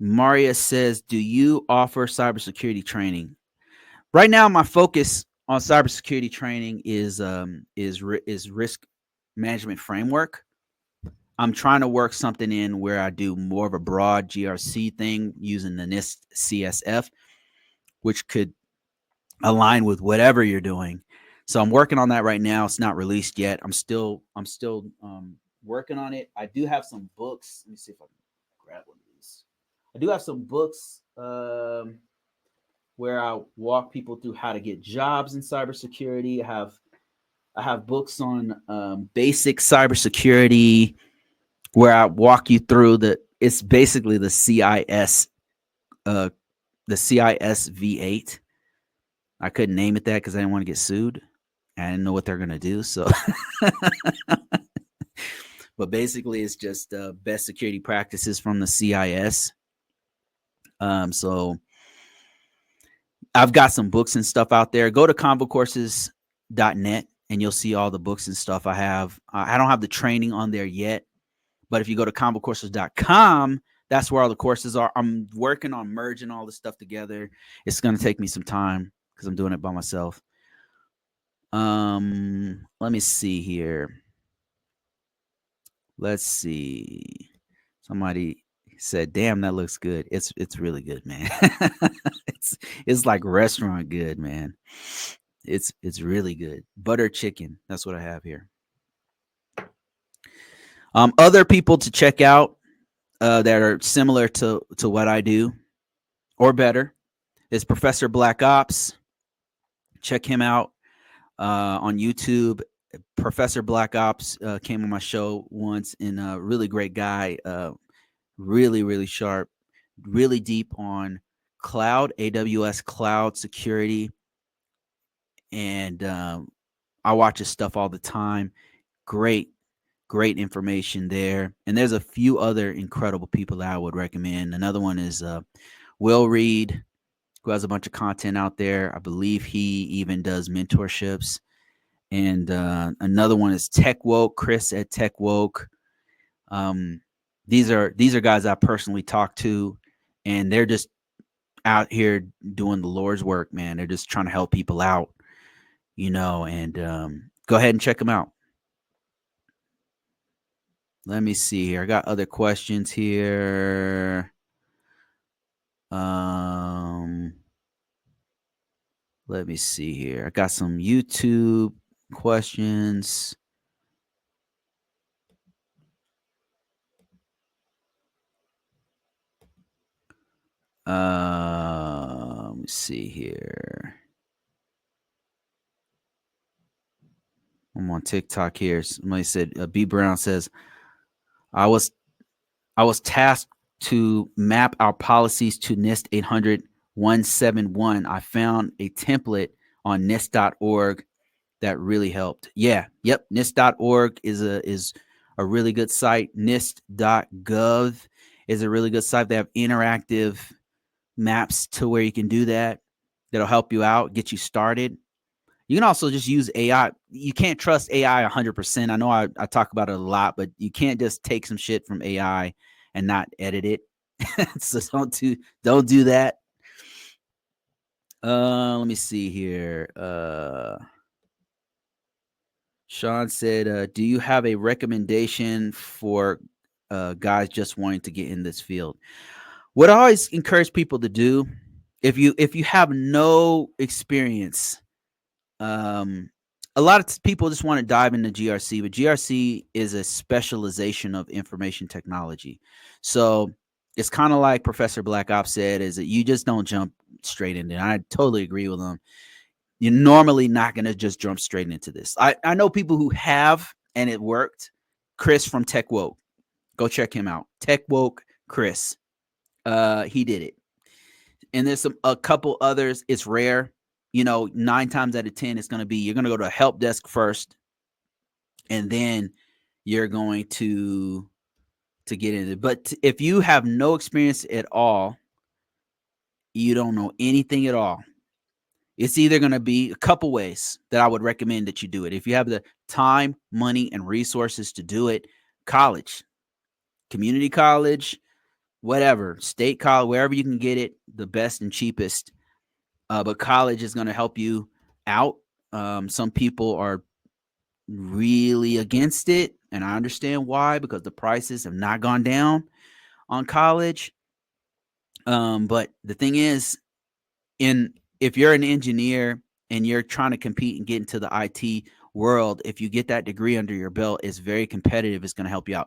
Maria says, do you offer cybersecurity training? Right now, my focus on cybersecurity training is risk management framework. I'm trying to work something in where I do more of a broad GRC thing using the NIST CSF, which could align with whatever you're doing. So I'm working on that right now. It's not released yet. I'm still working on it. I do have some books. Let me see if I can grab one of these. I do have some books where I walk people through how to get jobs in cybersecurity. I have books on basic cybersecurity where I walk you through it's basically uh, the CIS V8. I couldn't name it that because I didn't want to get sued. I didn't know what they're gonna do. So, but basically, it's just best security practices from the CIS. So I've got some books and stuff out there. Go to ConvoCourses.net and you'll see all the books and stuff I have. I don't have the training on there yet, but if you go to ConvoCourses.com, that's where all the courses are. I'm working on merging all this stuff together. It's going to take me some time because I'm doing it by myself. Let me see here. Let's see. Somebody said, "Damn, that looks good." It's really good, man. it's like restaurant good, man. It's really good. Butter chicken. That's what I have here. Other people to check out that are similar to what I do or better is Professor Black Ops. Check him out on YouTube. Professor Black Ops came on my show once, and a really great guy, really, really sharp, really deep on cloud, AWS cloud security. And I watch his stuff all the time. Great information there. And there's a few other incredible people that I would recommend. Another one is Will Reed, who has a bunch of content out there. I believe he even does mentorships. And another one is Tech Woke, Chris at Tech Woke. These are guys I personally talk to, and they're just out here doing the Lord's work, man. They're just trying to help people out, and go ahead and check them out. Let me see here. I got other questions here. Let me see here. I got some YouTube questions. Let me see here. I'm on TikTok here. Somebody said, B Brown says, I was tasked to map our policies to NIST 800-171. I found a template on NIST.org that really helped. Yeah, yep. NIST.org is a really good site. NIST.gov is a really good site. They have interactive maps to where you can do that. That'll help you out, get you started. You can also just use AI. You can't trust AI 100%. I know I talk about it a lot, but you can't just take some shit from AI and not edit it. So don't do that. Let me see here. Sean said, do you have a recommendation for guys just wanting to get in this field? What I always encourage people to do, if you have no experience, a lot of people just want to dive into GRC, but GRC is a specialization of information technology. So it's kind of like Professor Black Ops said, is that you just don't jump straight into it. I totally agree with him. You're normally not going to just jump straight into this. I know people who have, and it worked. Chris from Tech Woke. Go check him out. Tech Woke Chris. He did it. And there's a couple others. It's rare. 9 times out of 10, it's going to be, you're going to go to a help desk first, and then you're going to get into it. But if you have no experience at all, you don't know anything at all, it's either going to be a couple ways that I would recommend that you do it. If you have the time, money, and resources to do it, college, community college, whatever, state college, wherever you can get it, the best and cheapest. But college is going to help you out. Some people are really against it, and I understand why, because the prices have not gone down on college. But the thing is, in if you're an engineer and you're trying to compete and get into the IT world, if you get that degree under your belt, it's very competitive. It's going to help you out